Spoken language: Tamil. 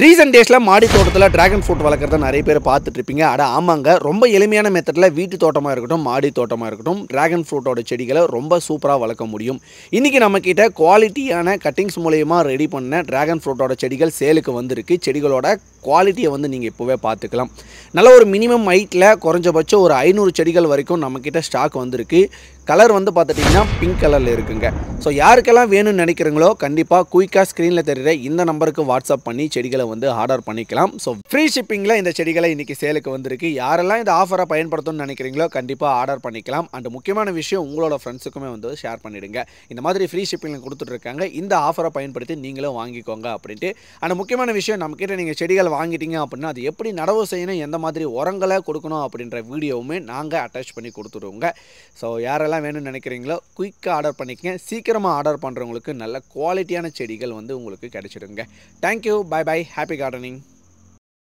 ரீசென்ட் டேஸில் மாடி தோட்டத்தில் டிராகன் ஃப்ரூட் வளர்க்குறத நிறைய பேர் பார்த்துட்டு இருப்பீங்க. ஆமாங்க, ரொம்ப எளிமையான மெத்தடில் வீட்டு தோட்டமாக இருக்கட்டும், மாடி தோட்டமாக இருக்கட்டும், டிராகன் ஃப்ரூட்டோட செடிகளை ரொம்ப சூப்பராக வளர்க்க முடியும். இன்றைக்கி நம்மக்கிட்ட குவாலிட்டியான கட்டிங்ஸ் மூலயமா ரெடி பண்ண டிராகன் ஃப்ரூட்டோட செடிகள் சேலுக்கு வந்திருக்கு. செடிகளோட குவாலிட்டியை நீங்கள் இப்போவே பார்த்துக்கலாம். நல்ல ஒரு மினிமம் ஹைட்டில் குறைஞ்சபட்சம் ஒரு 500 செடிகள் வரைக்கும் நம்மக்கிட்ட ஸ்டாக் வந்திருக்கு. கலர் பார்த்துட்டிங்கன்னா பிங்க் கலரில் இருக்குங்க. ஸோ யாருக்கெல்லாம் வேணும்னு நினைக்கிறீங்களோ கண்டிப்பாக குயிக்காக ஸ்க்ரீனில் தெரிகிற இந்த நம்பருக்கு வாட்ஸ்அப் பண்ணி செடிகளை ஆர்டர் பண்ணிக்கலாம். ஸோ ஃப்ரீ ஷிப்பிங்கில் இந்த செடிகளை இன்றைக்கி சேலுக்கு வந்திருக்கு. யாரெல்லாம் இந்த ஆஃபரை பயன்படுத்தணும்னு நினைக்கிறீங்களோ கண்டிப்பாக ஆர்டர் பண்ணிக்கலாம். அண்ட் முக்கியமான விஷயம், உங்களோட ஃப்ரெண்ட்ஸுக்குமே ஷேர் பண்ணிவிடுங்க. இந்த மாதிரி ஃப்ரீ ஷிப்பிங்கில் கொடுத்துட்ருக்காங்க, இந்த ஆஃபரை பயன்படுத்தி நீங்களும் வாங்கிக்கோங்க அப்படின்ட்டு. அண்ட் முக்கியமான விஷயம், நம்மக்கிட்ட நீங்கள் செடிகள் வாங்கிட்டீங்க அப்படின்னா அது எப்படி நடவு செய்யணும், எந்த மாதிரி உரங்களை கொடுக்கணும் அப்படின்ற வீடியோவுமே நாங்கள் அட்டாச் பண்ணி கொடுத்துருவோங்க. ஸோ யாரெல்லாம் வேணும்னு நினைக்கிறீங்களோ குயிக்காக ஆர்டர் பண்ணிக்கங்க. சீக்கிரமாக ஆர்டர் பண்ணுறவங்களுக்கு நல்ல குவாலிட்டியான செடிகள் உங்களுக்கு கிடைச்சிடுங்க. Thank you, bye bye, happy gardening.